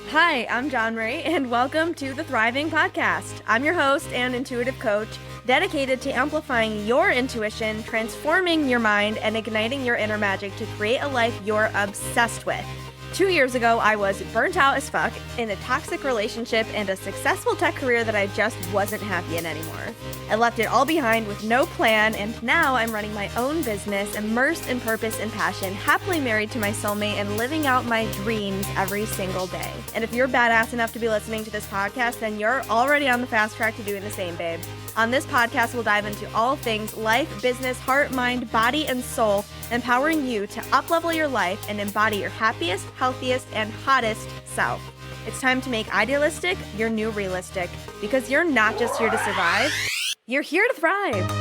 Hi, I'm John Ray, and welcome to the Thriving Podcast. I'm your host and intuitive coach, dedicated to amplifying your intuition, transforming your mind, and igniting your inner magic to create a life you're obsessed with. 2 years ago, I was burnt out as fuck in a toxic relationship and a successful tech career that I just wasn't happy in anymore. I left it all behind with no plan, and now I'm running my own business, immersed in purpose and passion, happily married to my soulmate, and living out my dreams every single day. And if you're badass enough to be listening to this podcast, then you're already on the fast track to doing the same, babe. On this podcast, we'll dive into all things life, business, heart, mind, body, and soul, empowering you to up-level your life and embody your happiest, healthiest, and hottest self. It's time to make idealistic your new realistic, because you're not just here to survive, you're here to thrive.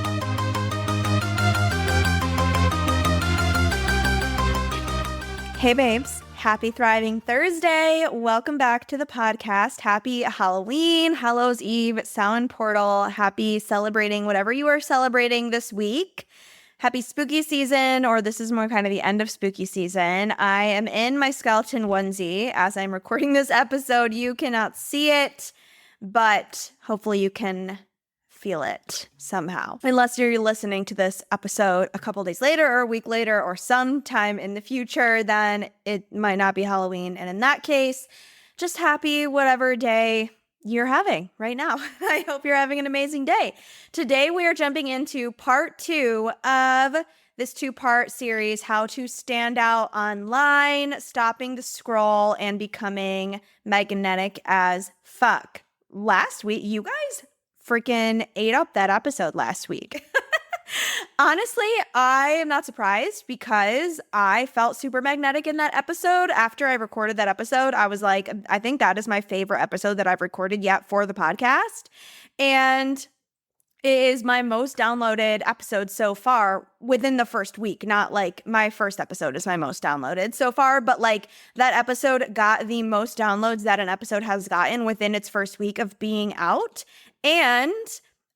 Hey babes, happy Thriving Thursday. Welcome back to the podcast. Happy Halloween, Hallows Eve, Samhain Portal. Happy celebrating whatever you are celebrating this week. Happy spooky season, or this is more kind of the end of spooky season. I am in my skeleton onesie as I'm recording this episode. You cannot see it, but hopefully you can feel it somehow. Unless you're listening to this episode a couple days later or a week later or sometime in the future, then it might not be Halloween. And in that case, just happy whatever day you're having right now. I hope you're having an amazing day. Today, we are jumping into part 2 of this 2-part series, How to Stand Out Online, Stopping the Scroll, and Becoming Magnetic as Fuck. Last week, you guys freaking ate up that episode last week. Honestly, I am not surprised because I felt super magnetic in that episode. After I recorded that episode, I was like, I think that is my favorite episode that I've recorded yet for the podcast. And it is my most downloaded episode so far within the first week. Not like my first episode is my most downloaded so far, but like that episode got the most downloads that an episode has gotten within its first week of being out. And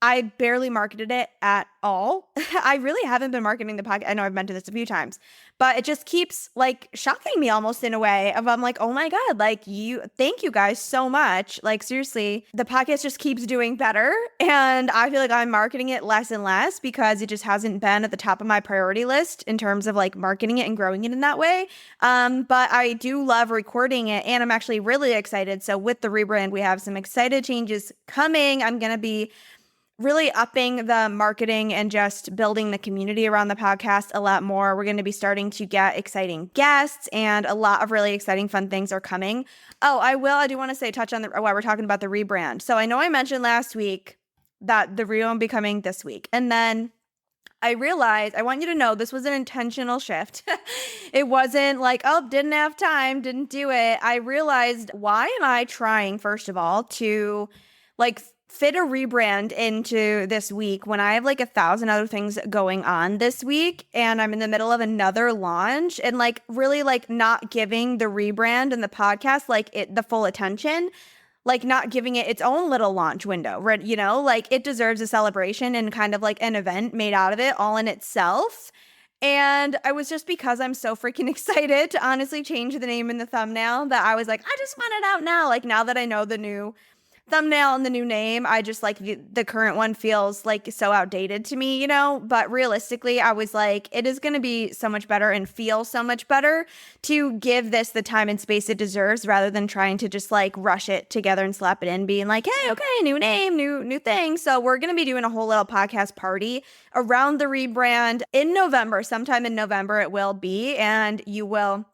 I barely marketed it at all. I really haven't been marketing the podcast. I know I've mentioned this a few times, but it just keeps like shocking me almost in a way of I'm like, oh my God, like thank you guys so much. Like seriously, the podcast just keeps doing better. And I feel like I'm marketing it less and less because it just hasn't been at the top of my priority list in terms of like marketing it and growing it in that way. But I do love recording it and I'm actually really excited. So with the rebrand, we have some excited changes coming. I'm going to be really upping the marketing and just building the community around the podcast a lot more. We're going to be starting to get exciting guests and a lot of really exciting fun things are coming. Oh, I do want to say touch on while we're talking about the rebrand. So I know I mentioned last week that the real be coming this week. And then I realized, I want you to know this was an intentional shift. It wasn't like, oh, didn't have time, didn't do it. I realized, why am I trying, first of all, to like fit a rebrand into this week when I have like 1,000 other things going on this week and I'm in the middle of another launch and like really like not giving the rebrand and the podcast like the full attention, like not giving it its own little launch window, right? You know, like it deserves a celebration and kind of like an event made out of it all in itself. And I was just, because I'm so freaking excited to honestly change the name in the thumbnail, that I was like, I just want it out now. Like now that I know the new thumbnail and the new name, I just like the current one feels like so outdated to me, you know, but realistically I was like, it is going to be so much better and feel so much better to give this the time and space it deserves rather than trying to just like rush it together and slap it in, being like, hey, okay, new name, new thing. So we're going to be doing a whole little podcast party around the rebrand in November. Sometime in November it will be, and you will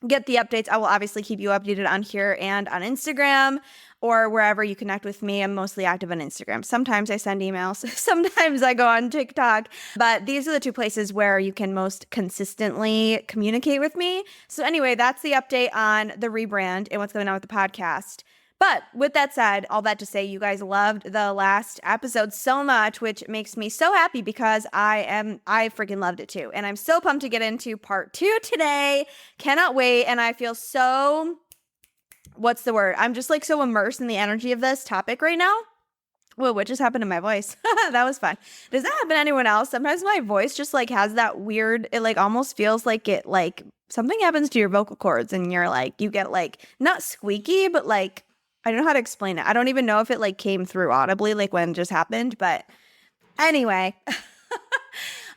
get the updates. I will obviously keep you updated on here and on Instagram or wherever you connect with me. I'm mostly active on Instagram. Sometimes I send emails. Sometimes I go on TikTok. But these are the 2 places where you can most consistently communicate with me. So anyway, that's the update on the rebrand and what's going on with the podcast. But with that said, all that to say, you guys loved the last episode so much, which makes me so happy because I freaking loved it too. And I'm so pumped to get into part 2 today. Cannot wait. And I feel so, what's the word? I'm just like so immersed in the energy of this topic right now, Whoa, what just happened to my voice? That was fun. Does that happen to anyone else? Sometimes my voice just like has that weird, it like almost feels like it like something happens to your vocal cords and you're like, you get like not squeaky, but like, I don't know how to explain it. I don't even know if it like came through audibly like when it just happened. But anyway,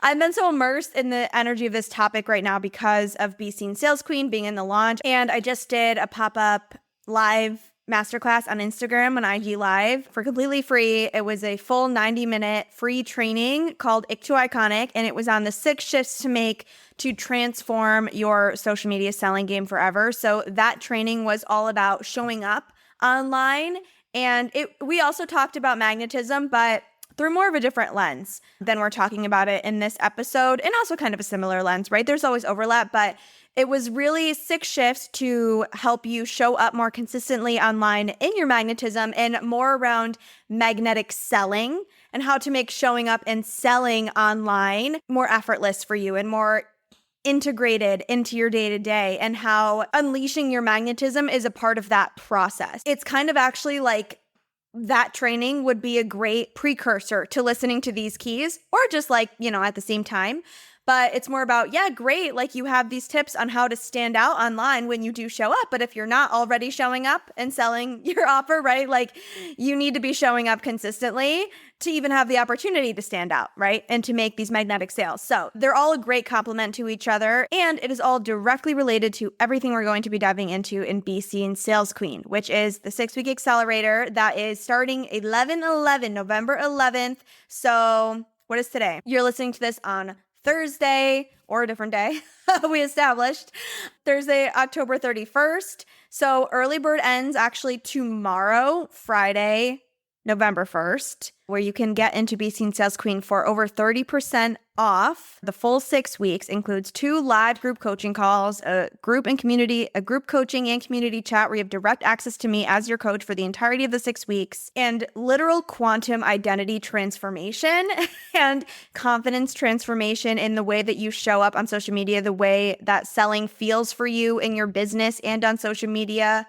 I've been so immersed in the energy of this topic right now because of Be Seen Sales Queen being in the launch. And I just did a pop-up live masterclass on Instagram on IG Live for completely free. It was a full 90-minute free training called Ick to Iconic, and it was on the 6 shifts to make to transform your social media selling game forever. So that training was all about showing up online, and we also talked about magnetism, but through more of a different lens than we're talking about it in this episode, and also kind of a similar lens, right? There's always overlap, but it was really 6 shifts to help you show up more consistently online in your magnetism and more around magnetic selling and how to make showing up and selling online more effortless for you and more integrated into your day-to-day, and how unleashing your magnetism is a part of that process. It's kind of actually like that training would be a great precursor to listening to these keys, or just like, at the same time. But it's more about, yeah, great. Like you have these tips on how to stand out online when you do show up. But if you're not already showing up and selling your offer, right? Like you need to be showing up consistently to even have the opportunity to stand out, right? And to make these magnetic sales. So they're all a great complement to each other. And it is all directly related to everything we're going to be diving into in Be Seen Sales Queen, which is the 6-week accelerator that is starting November 11th. So what is today? You're listening to this on Thursday or a different day. We established Thursday, October 31st. So early bird ends actually tomorrow, Friday, November 1st, where you can get into Be Seen Sales Queen for over 30% off. The full 6 weeks includes 2 live group coaching calls, a group coaching and community chat where you have direct access to me as your coach for the entirety of the 6 weeks, and literal quantum identity transformation and confidence transformation in the way that you show up on social media, the way that selling feels for you in your business and on social media,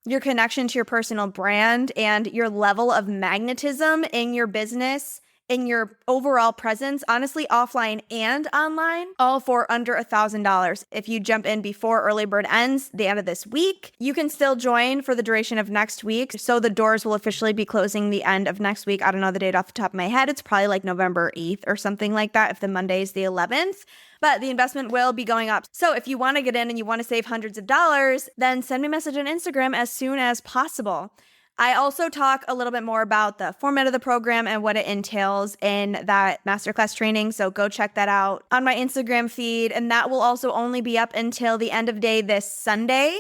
your connection to your personal brand, and your level of magnetism in your business, in your overall presence, honestly, offline and online, all for under $1,000. If you jump in before early bird ends, the end of this week, you can still join for the duration of next week. So the doors will officially be closing the end of next week. I don't know the date off the top of my head. It's probably like November 8th or something like that if the Monday is the 11th. But the investment will be going up. So if you want to get in and you want to save hundreds of dollars, then send me a message on Instagram as soon as possible. I also talk a little bit more about the format of the program and what it entails in that masterclass training. So go check that out on my Instagram feed. And that will also only be up until the end of day this Sunday.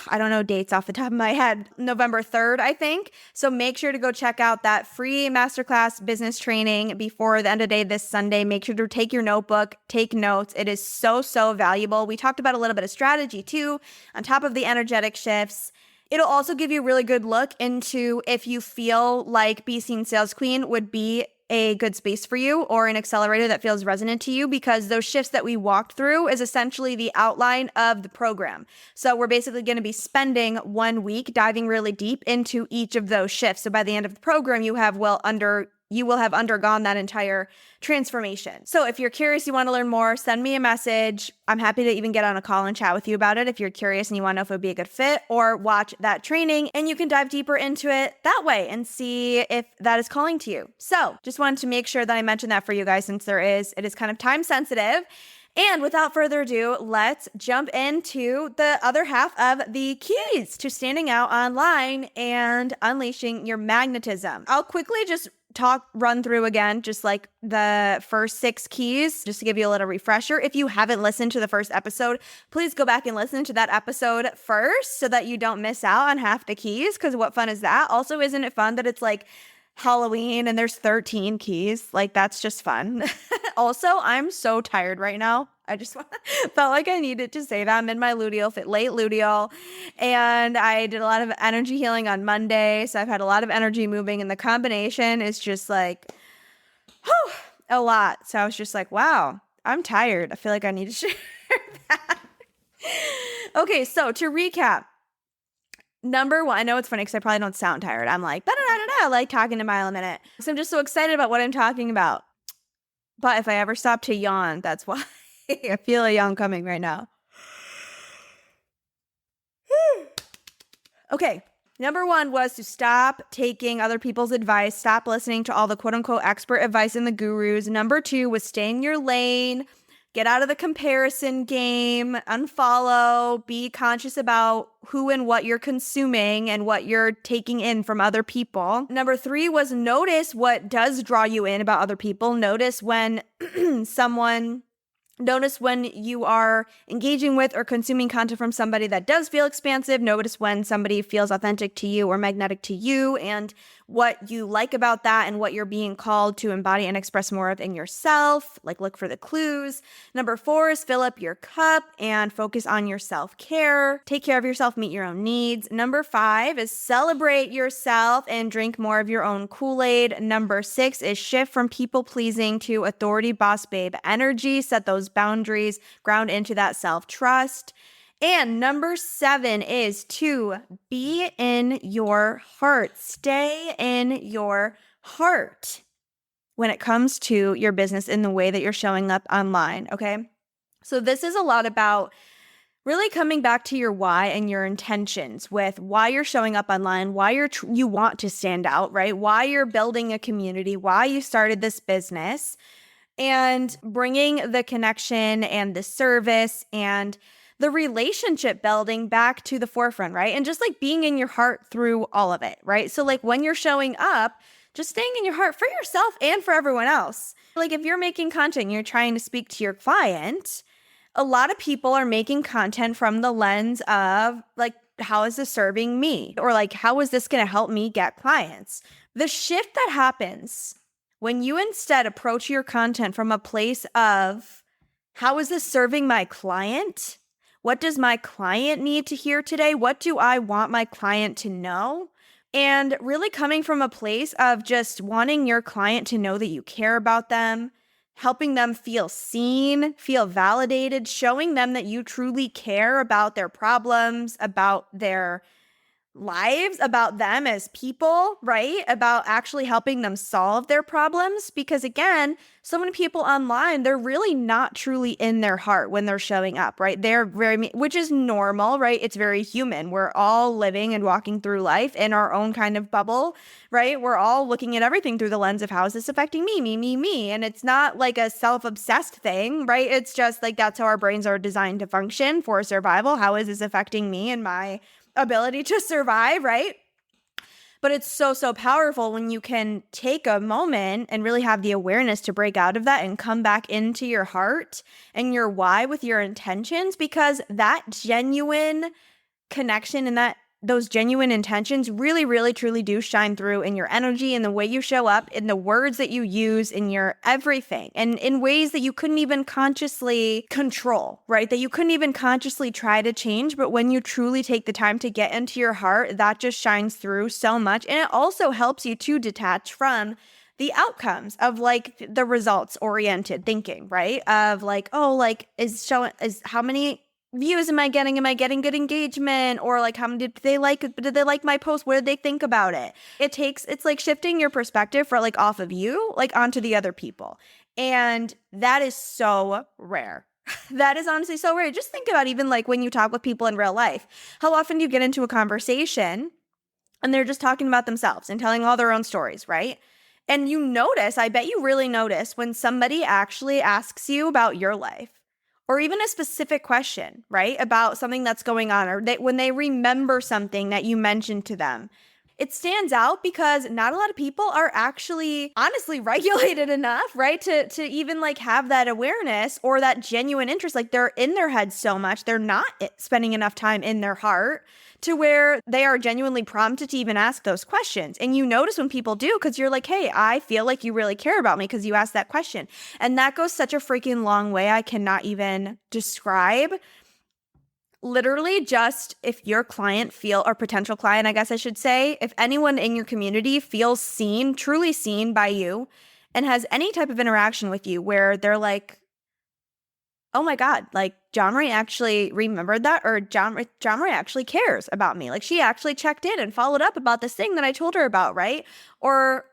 I don't know dates off the top of my head, November 3rd, I think. So make sure to go check out that free masterclass business training before the end of day this Sunday. Make sure to take your notebook, take notes. It is so, so valuable. We talked about a little bit of strategy too, on top of the energetic shifts. It'll also give you a really good look into if you feel like Be Seen Sales Queen would be a good space for you or an accelerator that feels resonant to you, because those shifts that we walked through is essentially the outline of the program. So we're basically going to be spending 1 week diving really deep into each of those shifts. So by the end of the program, you will have undergone that entire transformation. So if you're curious, you want to learn more, send me a message. I'm happy to even get on a call and chat with you about it if you're curious and you want to know if it would be a good fit, or watch that training and you can dive deeper into it that way and see if that is calling to you. So just wanted to make sure that I mentioned that for you guys, since it is kind of time sensitive. And without further adu, let's jump into the other half of the keys to standing out online and unleashing your magnetism. I'll quickly just run through again, just like the first 6 keys, just to give you a little refresher. If you haven't listened to the first episode, please go back and listen to that episode first so that you don't miss out on half the keys, because what fun is that? Also, isn't it fun that it's like Halloween and there's 13 keys? Like, that's just fun. Also, I'm so tired right now. I just felt like I needed to say that. I'm in my late luteal, and I did a lot of energy healing on Monday. So I've had a lot of energy moving, and the combination is just like, a lot. So I was just like, wow, I'm tired. I feel like I need to share that. Okay, so to recap, number 1, I know it's funny because I probably don't sound tired. I'm like, da da da da I like talking a mile a minute. So I'm just so excited about what I'm talking about. But if I ever stop to yawn, that's why. I feel a yawn coming right now. Okay. Number 1 was to stop taking other people's advice. Stop listening to all the quote unquote expert advice and the gurus. Number 2 was stay in your lane. Get out of the comparison game, unfollow, be conscious about who and what you're consuming and what you're taking in from other people. Number 3 was notice what does draw you in about other people. Notice when Notice when you are engaging with or consuming content from somebody that does feel expansive. Notice when somebody feels authentic to you or magnetic to you, and what you like about that and what you're being called to embody and express more of in yourself. Like, look for the clues. Number 4 is fill up your cup and focus on your self-care. Take care of yourself, meet your own needs. Number 5 is celebrate yourself and drink more of your own Kool-Aid. Number 6 is shift from people-pleasing to authority boss babe energy. Set those boundaries, ground into that self-trust. And number 7 is to be in your heart. Stay in your heart when it comes to your business in the way that you're showing up online, okay? So this is a lot about really coming back to your why and your intentions with why you're showing up online, why you want to stand out, right? Why you're building a community, why you started this business, and bringing the connection and the service and the relationship building back to the forefront, right? And just like being in your heart through all of it, right? So like when you're showing up, just staying in your heart for yourself and for everyone else. Like if you're making content, you're trying to speak to your client, a lot of people are making content from the lens of like, how is this serving me? Or like, how is this going to help me get clients? The shift that happens when you instead approach your content from a place of, how is this serving my client? What does my client need to hear today? What do I want my client to know? And really coming from a place of just wanting your client to know that you care about them, helping them feel seen, feel validated, showing them that you truly care about their problems, about their lives, about them as people, right? About actually helping them solve their problems. Because again, so many people online, they're really not truly in their heart when they're showing up, right? They're which is normal, right? It's very human. We're all living and walking through life in our own kind of bubble, right? We're all looking at everything through the lens of how is this affecting me? And it's not like a self-obsessed thing, right? It's just like that's how our brains are designed to function for survival. How is this affecting me and my ability to survive, right? But it's so powerful when you can take a moment and really have the awareness to break out of that and come back into your heart and your why with your intentions, because that genuine connection and those genuine intentions really truly do shine through in your energy, in the way you show up, in the words that you use, in your everything, and in ways that you couldn't even consciously control, right? That you couldn't even consciously try to change. But when you truly take the time to get into your heart, that just shines through so much. And it also helps you to detach from the outcomes of like the results oriented thinking, right? Of like, oh, like how many views am I getting? Am I getting good engagement? Or like, how many did they like my post? What did they think about it? It's like shifting your perspective for like off of you, like onto the other people. And that is so rare. That is honestly so rare. Just think about even like when you talk with people in real life, how often do you get into a conversation and they're just talking about themselves and telling all their own stories, right? And you notice, I bet you really notice when somebody actually asks you about your life, or even a specific question, right, about something that's going on, or when they remember something that you mentioned to them. It stands out because not a lot of people are actually honestly regulated enough, right, to even like have that awareness or that genuine interest. Like they're in their head so much, they're not spending enough time in their heart to where they are genuinely prompted to even ask those questions. And you notice when people do, because you're like, hey, I feel like you really care about me because you asked that question. And that goes such a freaking long way. I cannot even describe. Literally, just if your client or potential client, I guess I should say, if anyone in your community feels seen, truly seen by you, and has any type of interaction with you where they're like, oh my God, like John Ray actually remembered that, or John Ray actually cares about me. Like she actually checked in and followed up about this thing that I told her about, right? Or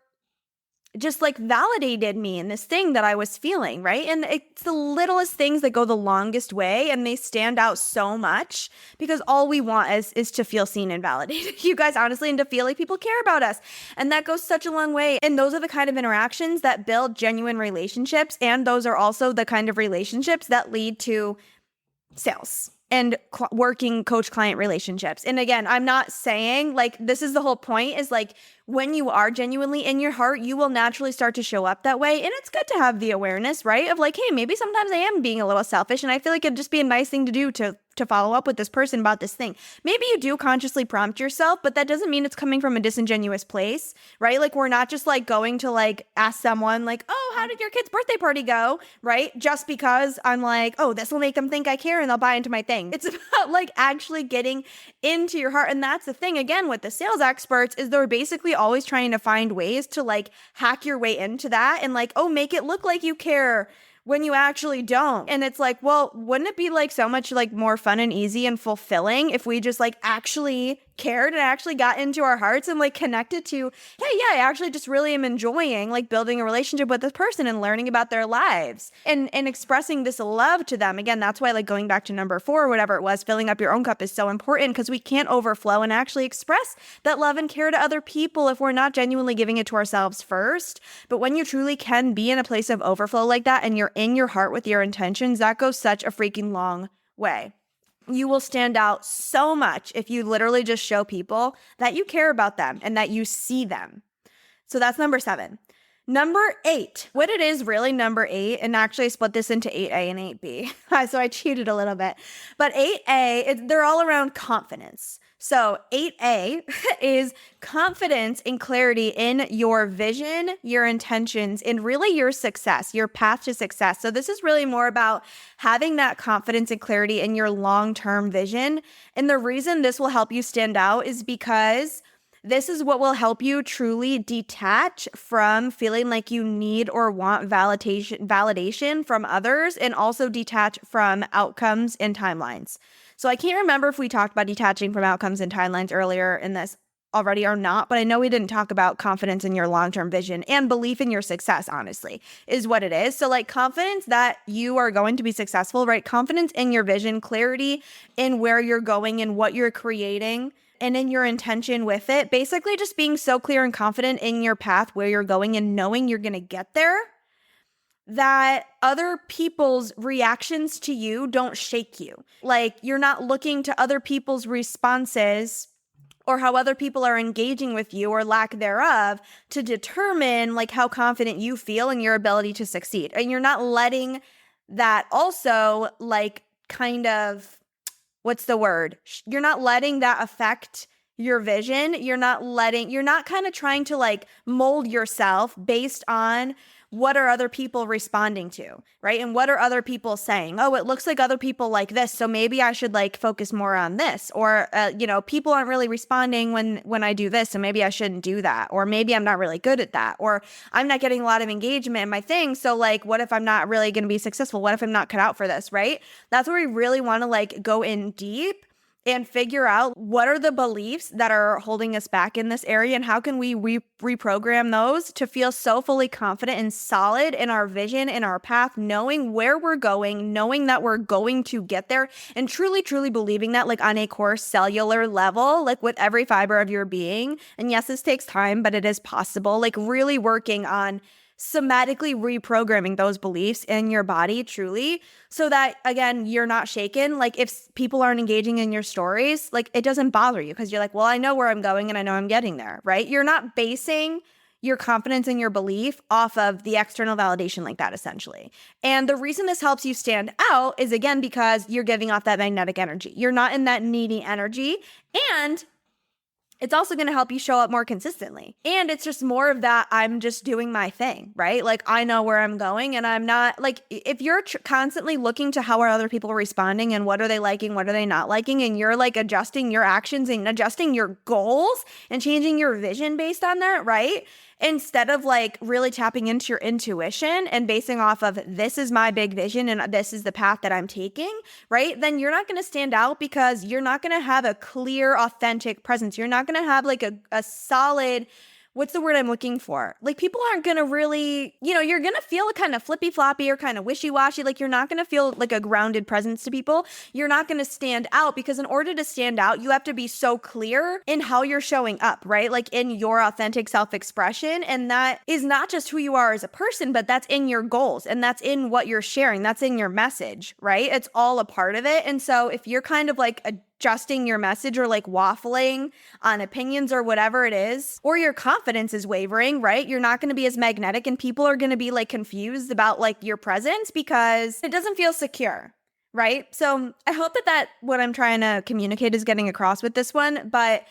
just like validated me in this thing that I was feeling, right? And it's the littlest things that go the longest way, and they stand out so much because all we want is to feel seen and validated, you guys, honestly, and to feel like people care about us. And that goes such a long way. And those are the kind of interactions that build genuine relationships. And those are also the kind of relationships that lead to sales and working coach-client relationships. And again, I'm not saying, like, this is the whole point, is like when you are genuinely in your heart, you will naturally start to show up that way. And it's good to have the awareness, right? Of like, hey, maybe sometimes I am being a little selfish, and I feel like it'd just be a nice thing to do to follow up with this person about this thing. Maybe you do consciously prompt yourself, but that doesn't mean it's coming from a disingenuous place, right? Like we're not just like going to like ask someone like, oh, how did your kid's birthday party go? Right? Just because I'm like, oh, this will make them think I care and they'll buy into my thing. It's about like actually getting into your heart. And that's the thing, again, with the sales experts, is they're basically always trying to find ways to like hack your way into that and like, oh, make it look like you care when you actually don't. And it's like, well, wouldn't it be like so much like more fun and easy and fulfilling if we just like actually cared and actually got into our hearts and like connected to, hey, yeah, I actually just really am enjoying like building a relationship with this person and learning about their lives and expressing this love to them. Again, that's why like going back to number 4 or whatever it was, filling up your own cup is so important, because we can't overflow and actually express that love and care to other people if we're not genuinely giving it to ourselves first. But when you truly can be in a place of overflow like that and you're in your heart with your intentions, that goes such a freaking long way. You will stand out so much if you literally just show people that you care about them and that you see them. So that's number 7. Number 8, what it is really number 8, and actually I split this into 8A and 8B. So I cheated a little bit. But 8A, they're all around confidence. So 8A is confidence and clarity in your vision, your intentions, and really your success, your path to success. So this is really more about having that confidence and clarity in your long-term vision. And the reason this will help you stand out is because this is what will help you truly detach from feeling like you need or want validation from others, and also detach from outcomes and timelines. So I can't remember if we talked about detaching from outcomes and timelines earlier in this already or not, but I know we didn't talk about confidence in your long-term vision and belief in your success, honestly, is what it is. So like confidence that you are going to be successful, right? Confidence in your vision, clarity in where you're going and what you're creating, and in your intention with it. Basically just being so clear and confident in your path, where you're going, and knowing you're going to get there, that other people's reactions to you don't shake you. Like you're not looking to other people's responses or how other people are engaging with you or lack thereof to determine like how confident you feel in your ability to succeed. And you're not letting that also like kind of, what's the word? You're not letting that affect your vision. You're not kind of trying to like mold yourself based on what are other people responding to, right? And what are other people saying? Oh, it looks like other people like this, so maybe I should like focus more on this. Or, people aren't really responding when I do this, so maybe I shouldn't do that. Or maybe I'm not really good at that. Or I'm not getting a lot of engagement in my thing, so like, what if I'm not really going to be successful? What if I'm not cut out for this, right? That's where we really want to like go in deep and figure out what are the beliefs that are holding us back in this area, and how can we reprogram those to feel so fully confident and solid in our vision, in our path, knowing where we're going, knowing that we're going to get there, and truly, truly believing that like on a core cellular level, like with every fiber of your being. And yes, this takes time, but it is possible, like really working on somatically reprogramming those beliefs in your body truly, so that again, you're not shaken. Like if people aren't engaging in your stories, like it doesn't bother you, because you're like, well, I know where I'm going and I know I'm getting there, right? You're not basing your confidence and your belief off of the external validation like that, essentially. And the reason this helps you stand out is again, because you're giving off that magnetic energy. You're not in that needy energy, and it's also going to help you show up more consistently. And it's just more of that, I'm just doing my thing, right? Like I know where I'm going, and I'm not like, if you're constantly looking to how are other people responding and what are they liking, what are they not liking, and you're like adjusting your actions and adjusting your goals and changing your vision based on that, right? instead of like really tapping into your intuition and basing off of this is my big vision and this is the path that I'm taking, right? Then you're not going to stand out because you're not going to have a clear, authentic presence. You're not going to have like a solid, what's the word I'm looking for? Like people aren't going to really, you're going to feel kind of flippy floppy or kind of wishy-washy. Like you're not going to feel like a grounded presence to people. You're not going to stand out because in order to stand out, you have to be so clear in how you're showing up, right? Like in your authentic self-expression. And that is not just who you are as a person, but that's in your goals and that's in what you're sharing. That's in your message, right? It's all a part of it. And so if you're kind of like adjusting your message or like waffling on opinions or whatever it is, or your confidence is wavering, right? You're not going to be as magnetic and people are going to be like confused about like your presence because it doesn't feel secure, right? So I hope that what I'm trying to communicate is getting across with this one, but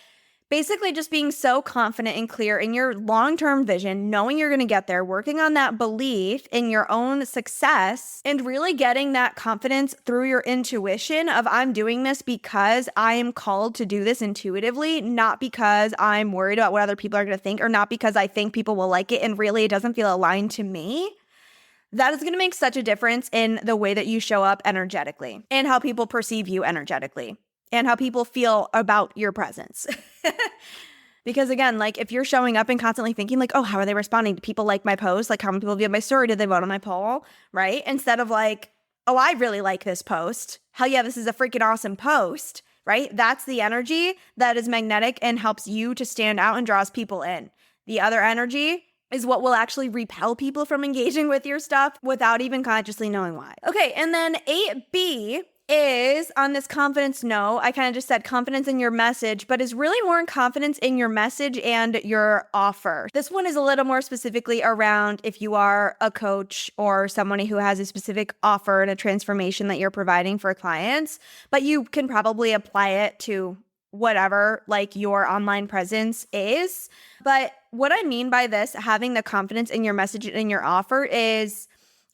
basically just being so confident and clear in your long-term vision, knowing you're going to get there, working on that belief in your own success, and really getting that confidence through your intuition of I'm doing this because I am called to do this intuitively, not because I'm worried about what other people are going to think or not because I think people will like it and really it doesn't feel aligned to me. That is going to make such a difference in the way that you show up energetically and how people perceive you energetically. And how people feel about your presence. Because again, like if you're showing up and constantly thinking like, oh, how are they responding? Do people like my post? Like how many people viewed my story? Did they vote on my poll? Right? Instead of like, oh, I really like this post. Hell yeah, this is a freaking awesome post, right? That's the energy that is magnetic and helps you to stand out and draws people in. The other energy is what will actually repel people from engaging with your stuff without even consciously knowing why. Okay, and then 8B is on this confidence no. I kind of just said confidence in your message, but is really more in confidence in your message and your offer. This one is a little more specifically around if you are a coach or somebody who has a specific offer and a transformation that you're providing for clients, but you can probably apply it to whatever like your online presence is. But what I mean by this, having the confidence in your message and in your offer is,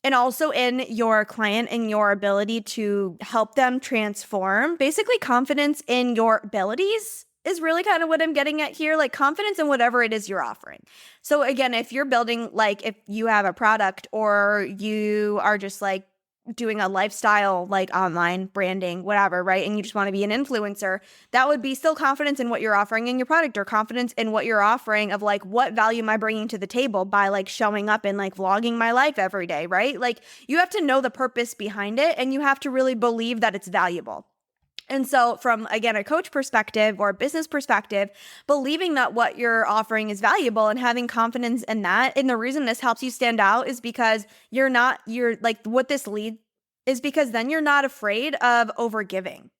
and also in your client and your ability to help them transform. Basically, confidence in your abilities is really kind of what I'm getting at here, like confidence in whatever it is you're offering. So again, if you're building, like if you have a product or you are just like doing a lifestyle, like online branding, whatever, right? And you just want to be an influencer, that would be still confidence in what you're offering in your product or confidence in what you're offering of like, what value am I bringing to the table by like showing up and like vlogging my life every day, right? Like you have to know the purpose behind it and you have to really believe that it's valuable. And so from, again, a coach perspective or a business perspective, believing that what you're offering is valuable and having confidence in that. And the reason this helps you stand out is because you're like what this leads is because then you're not afraid of overgiving.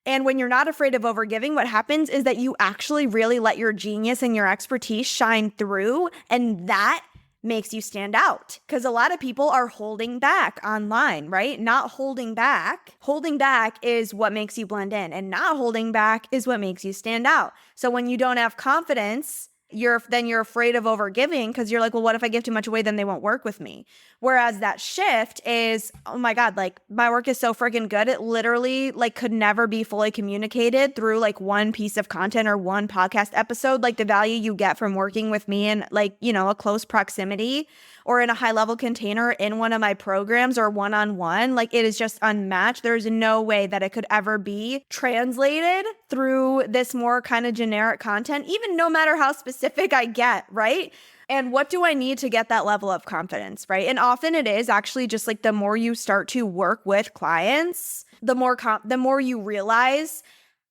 And when you're not afraid of overgiving, what happens is that you actually really let your genius and your expertise shine through. And that makes you stand out because a lot of people are holding back online, right? Not holding back. Holding back is what makes you blend in, and not holding back is what makes you stand out. So when you don't have confidence, you're afraid of overgiving because you're like, well, what if I give too much away? Then they won't work with me. Whereas that shift is, oh my God, like my work is so freaking good. It literally like could never be fully communicated through like one piece of content or one podcast episode. Like the value you get from working with me in like, a close proximity or in a high level container in one of my programs or one-on-one, like it is just unmatched. There's no way that it could ever be translated through this more kind of generic content, even no matter how specific I get, right? And what do I need to get that level of confidence, right? And often it is actually just like the more you start to work with clients, the more you realize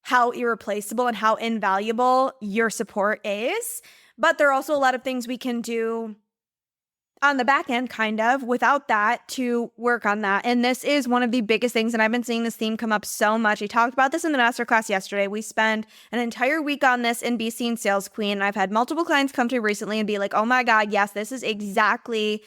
how irreplaceable and how invaluable your support is. But there are also a lot of things we can do on the back end kind of without that to work on that. And this is one of the biggest things. And I've been seeing this theme come up so much. I talked about this in the masterclass yesterday. We spent an entire week on this in Be Seen Sales Queen. And I've had multiple clients come to me recently and be like, oh my God, yes, this is exactly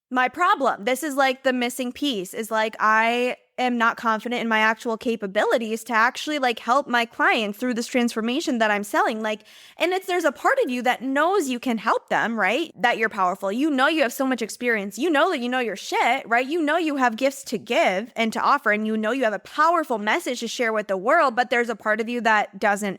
my problem. This is like the missing piece is like, I am not confident in my actual capabilities to actually like help my clients through this transformation that I'm selling. Like, and there's a part of you that knows you can help them, right? That you're powerful. You know, you have so much experience. You know that you know your shit, right? You know, you have gifts to give and to offer, and you know, you have a powerful message to share with the world, but there's a part of you that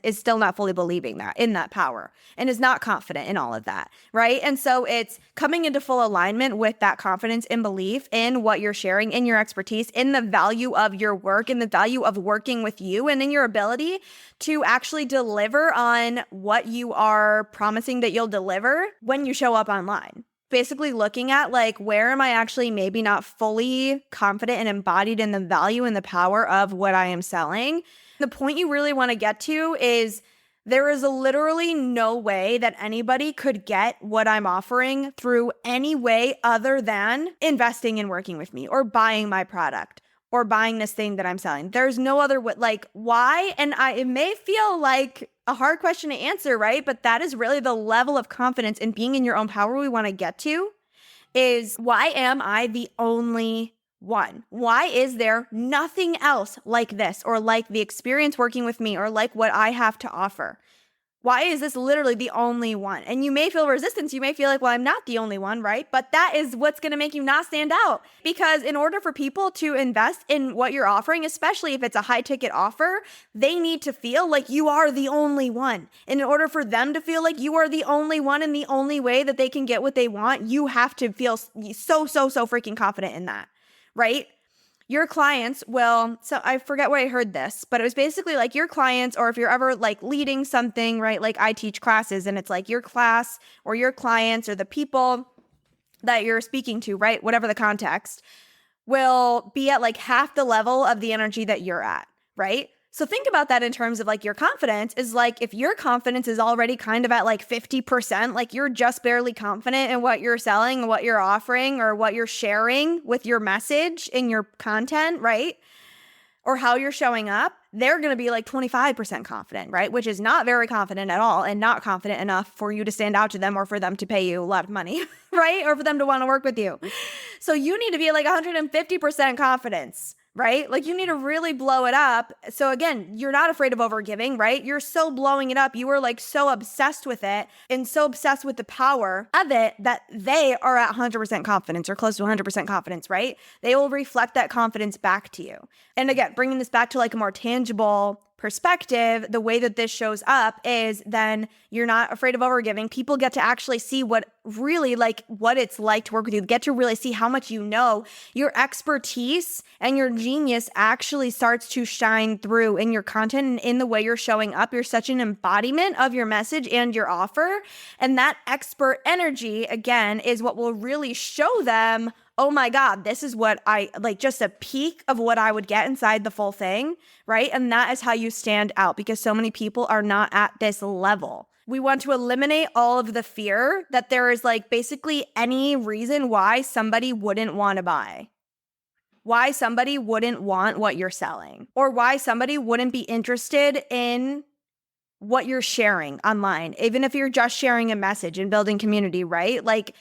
is still not fully believing that in that power and is not confident in all of that, right? And so it's coming into full alignment with that confidence and belief in what you're sharing, in your expertise, in the value of your work, in the value of working with you, and in your ability to actually deliver on what you are promising that you'll deliver when you show up online. Basically looking at like, where am I actually maybe not fully confident and embodied in the value and the power of what I am selling? The point you really want to get to is there is literally no way that anybody could get what I'm offering through any way other than investing in working with me or buying my product or buying this thing that I'm selling. There's no other way. Like, why? And it may feel like a hard question to answer, right? But that is really the level of confidence in being in your own power we want to get to, is why am I the only one? Why is there nothing else like this, or like the experience working with me, or like what I have to offer? Why is this literally the only one? And you may feel resistance. You may feel like, well, I'm not the only one, right? But that is what's going to make you not stand out. Because in order for people to invest in what you're offering, especially if it's a high ticket offer, they need to feel like you are the only one. And in order for them to feel like you are the only one and the only way that they can get what they want, you have to feel so freaking confident in that, right? Your clients will, so I forget where I heard this, but it was basically like your clients, or if you're ever like leading something, right? Like I teach classes, and it's like your class or your clients or the people that you're speaking to, right? Whatever the context, will be at like half the level of the energy that you're at, right? So think about that in terms of like your confidence is like, if your confidence is already kind of at like 50%, like you're just barely confident in what you're selling, what you're offering, or what you're sharing with your message in your content, right? Or how you're showing up, they're going to be like 25% confident, right? Which is not very confident at all, and not confident enough for you to stand out to them or for them to pay you a lot of money, right? Or for them to want to work with you. So you need to be like 150% confidence, right? Like you need to really blow it up. So again, you're not afraid of overgiving, right? You're so blowing it up. You are like so obsessed with it and so obsessed with the power of it that they are at 100% confidence or close to 100% confidence, right? They will reflect that confidence back to you. And again, bringing this back to like a more tangible perspective, the way that this shows up is then you're not afraid of overgiving. People get to actually see what it's like to work with you, get to really see how much you know. Your expertise and your genius actually starts to shine through in your content and in the way you're showing up. You're such an embodiment of your message and your offer. And that expert energy, again, is what will really show them, oh my God, this is what I like, just a peek of what I would get inside the full thing, right? And that is how you stand out, because so many people are not at this level. We want to eliminate all of the fear that there is like basically any reason why somebody wouldn't want to buy, why somebody wouldn't want what you're selling, or why somebody wouldn't be interested in what you're sharing online, even if you're just sharing a message and building community, right? Like,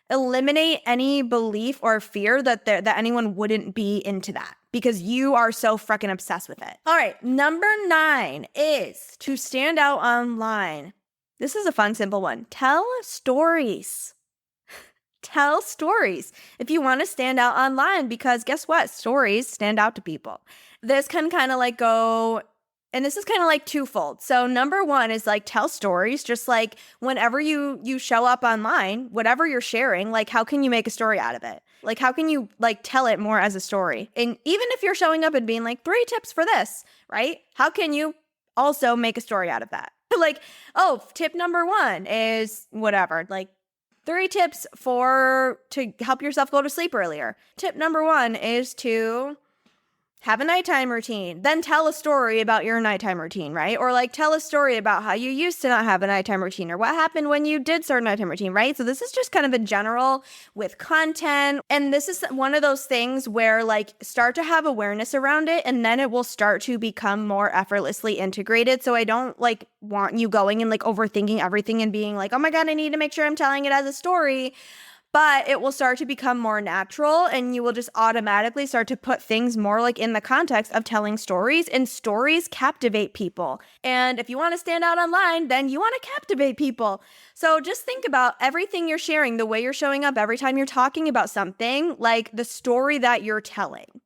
eliminate any belief or fear that anyone wouldn't be into that, because you are so freaking obsessed with it. All right, number 9 is to stand out online. This is a fun, simple one. Tell stories. Tell stories if you want to stand out online, because guess what? Stories stand out to people. This can kind of like go, and this is kind of like twofold. So number 1 is like tell stories, just like whenever you show up online, whatever you're sharing, like how can you make a story out of it? Like how can you like tell it more as a story? And even if you're showing up and being like 3 tips for this, right? How can you also make a story out of that? Like, oh, tip number 1 is whatever, like 3 tips to help yourself go to sleep earlier. Tip number 1 is to have a nighttime routine. Then tell a story about your nighttime routine, right? Or like tell a story about how you used to not have a nighttime routine, or what happened when you did start a nighttime routine, right? So this is just kind of in general with content. And this is one of those things where like start to have awareness around it, and then it will start to become more effortlessly integrated. So I don't like want you going and like overthinking everything and being like, oh my God, I need to make sure I'm telling it as a story. but it will start to become more natural, and you will just automatically start to put things more like in the context of telling stories, and stories captivate people. And if you want to stand out online, then you want to captivate people. So just think about everything you're sharing, the way you're showing up every time you're talking about something, like the story that you're telling.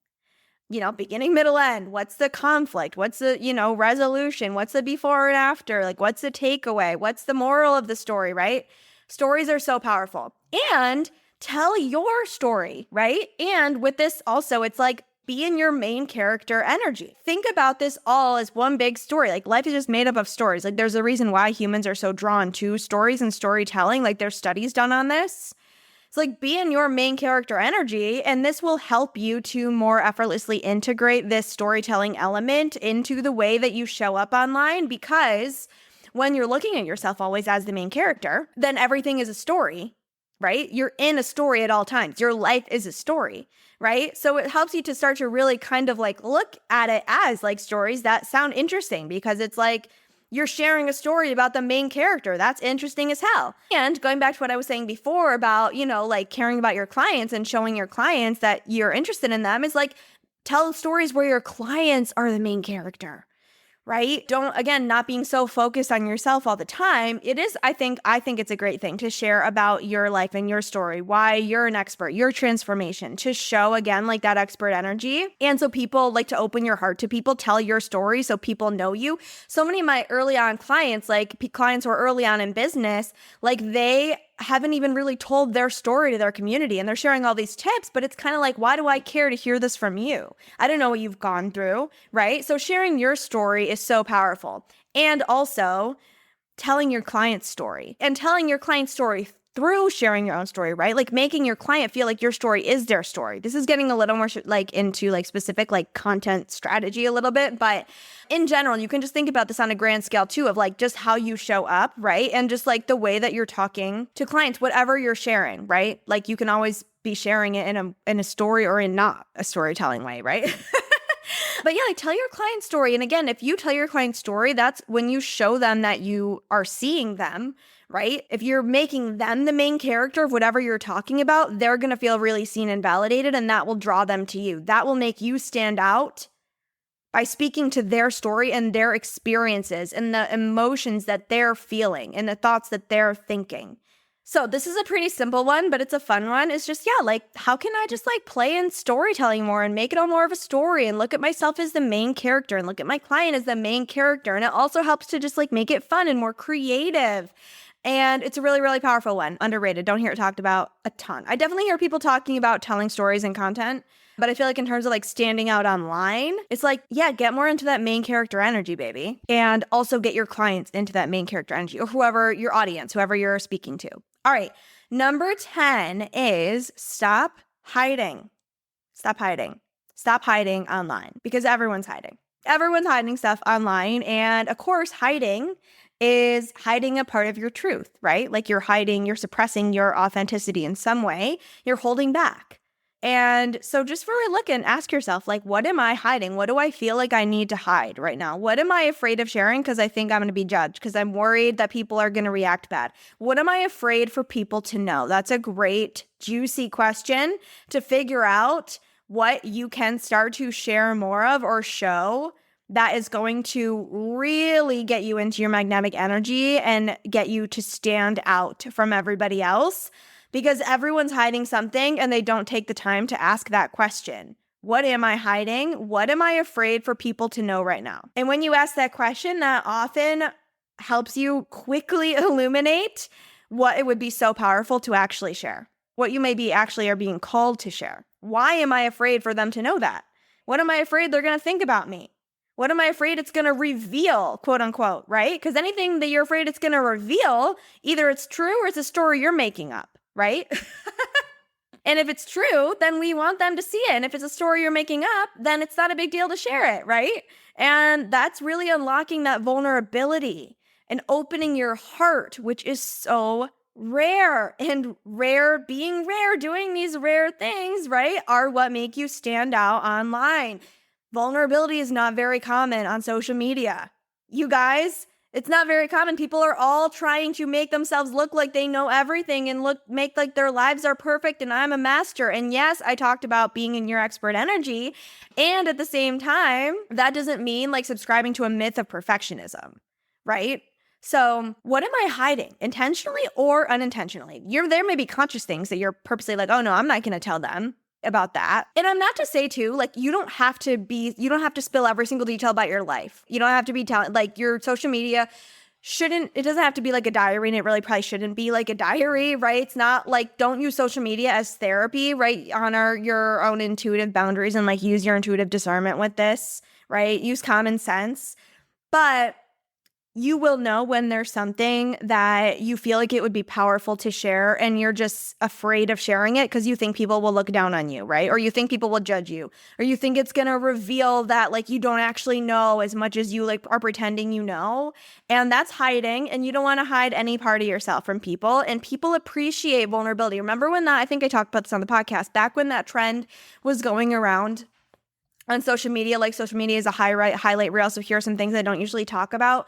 Beginning, middle, end. What's the conflict? What's the, resolution? What's the before and after? Like, what's the takeaway? What's the moral of the story, right? Stories are so powerful. And tell your story, right? And with this also, it's like, be in your main character energy. Think about this all as one big story. Like, life is just made up of stories. Like, there's a reason why humans are so drawn to stories and storytelling. Like, there's studies done on this. It's like, be in your main character energy, and this will help you to more effortlessly integrate this storytelling element into the way that you show up online, because when you're looking at yourself always as the main character, then everything is a story, right? You're in a story at all times. Your life is a story, right? So it helps you to start to really kind of like look at it as like stories that sound interesting, because it's like, you're sharing a story about the main character. That's interesting as hell. And going back to what I was saying before about, like caring about your clients and showing your clients that you're interested in them, is like, tell stories where your clients are the main character, right? Not being so focused on yourself all the time. It is, I think it's a great thing to share about your life and your story, why you're an expert, your transformation, to show again, like that expert energy. And so people like to open your heart to people, tell your story so people know you. So many of my early on clients, like clients who are early on in business, like they haven't even really told their story to their community, and they're sharing all these tips, but it's kind of like, why do I care to hear this from you? I don't know what you've gone through, right? So sharing your story is so powerful. And also telling your client's story, and telling your client's story through sharing your own story, right? Like making your client feel like your story is their story. This is getting a little more like into like specific like content strategy a little bit, but in general, you can just think about this on a grand scale too, of like just how you show up, right? And just like the way that you're talking to clients, whatever you're sharing, right? Like you can always be sharing it in a story or in not a storytelling way, right? But yeah, like tell your client story. And again, if you tell your client story, that's when you show them that you are seeing them, right? If you're making them the main character of whatever you're talking about, they're going to feel really seen and validated, and that will draw them to you. That will make you stand out by speaking to their story and their experiences and the emotions that they're feeling and the thoughts that they're thinking. So this is a pretty simple one, but it's a fun one. It's just, yeah, like how can I just like play in storytelling more and make it all more of a story and look at myself as the main character and look at my client as the main character. And it also helps to just like make it fun and more creative. And it's a really, really powerful one. Underrated. Don't hear it talked about a ton. I definitely hear people talking about telling stories and content, but I feel like in terms of like standing out online, it's like, yeah, get more into that main character energy, baby. And also get your clients into that main character energy, or whoever your audience, whoever you're speaking to. All right. Number 10 is stop hiding. Stop hiding. Stop hiding online, because everyone's hiding. Everyone's hiding stuff online. And of course, hiding is hiding a part of your truth, right? Like you're suppressing your authenticity in some way. You're holding back. And so just really look and ask yourself, like, what am I hiding? What do I feel like I need to hide right now? What am I afraid of sharing because I think I'm going to be judged, because I'm worried that people are going to react bad? What am I afraid for people to know? That's a great, juicy question to figure out what you can start to share more of or show that is going to really get you into your magnetic energy and get you to stand out from everybody else. Because everyone's hiding something and they don't take the time to ask that question. What am I hiding? What am I afraid for people to know right now? And when you ask that question, that often helps you quickly illuminate what it would be so powerful to actually share. What you maybe actually are being called to share. Why am I afraid for them to know that? What am I afraid they're going to think about me? What am I afraid it's going to reveal, quote unquote, right? Because anything that you're afraid it's going to reveal, either it's true or it's a story you're making up. Right? And if it's true, then we want them to see it. And if it's a story you're making up, then it's not a big deal to share it, right? And that's really unlocking that vulnerability and opening your heart, which is so rare. And being rare, doing these rare things, right, are what make you stand out online. Vulnerability is not very common on social media. You guys, It's not very common. People are all trying to make themselves look like they know everything and make like their lives are perfect and I'm a master. And yes, I talked about being in your expert energy. And at the same time, that doesn't mean like subscribing to a myth of perfectionism, right? So what am I hiding, intentionally or unintentionally? There may be conscious things that you're purposely like, oh no, I'm not going to tell them about that. And I'm not to say too, like you don't have to spill every single detail about your life. You don't have to be telling, like your social media it doesn't have to be like a diary, and it really probably shouldn't be like a diary, right? It's not like, don't use social media as therapy, right? Honor your own intuitive boundaries and like use your intuitive discernment with this, right? Use common sense. But you will know when there's something that you feel like it would be powerful to share and you're just afraid of sharing it because you think people will look down on you, right? Or you think people will judge you, or you think it's going to reveal that like you don't actually know as much as you like are pretending you know. And that's hiding, and you don't want to hide any part of yourself from people, and people appreciate vulnerability. Remember when I think I talked about this on the podcast, back when that trend was going around on social media, like social media is a highlight reel. So here are some things I don't usually talk about.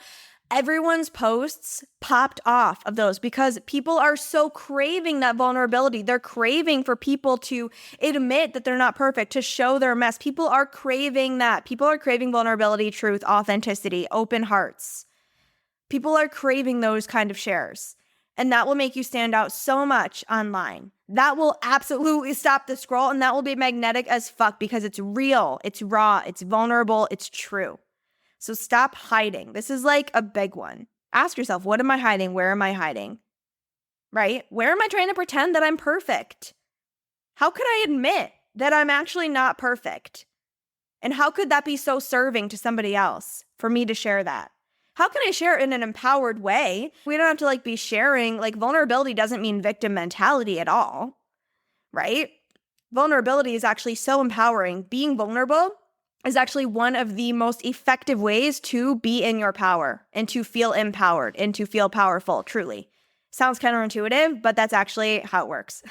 Everyone's posts popped off of those because people are so craving that vulnerability. They're craving for people to admit that they're not perfect, to show their mess. People are craving that. People are craving vulnerability, truth, authenticity, open hearts. People are craving those kind of shares. And that will make you stand out so much online. That will absolutely stop the scroll, and that will be magnetic as fuck because it's real, it's raw, it's vulnerable, it's true. So stop hiding. This is like a big one. Ask yourself, what am I hiding? Where am I hiding? Right? Where am I trying to pretend that I'm perfect? How could I admit that I'm actually not perfect? And how could that be so serving to somebody else for me to share that? How can I share it in an empowered way? We don't have to like be sharing, like vulnerability doesn't mean victim mentality at all, right? Vulnerability is actually so empowering. Being vulnerable is actually one of the most effective ways to be in your power and to feel empowered and to feel powerful, truly. Sounds counterintuitive, but that's actually how it works.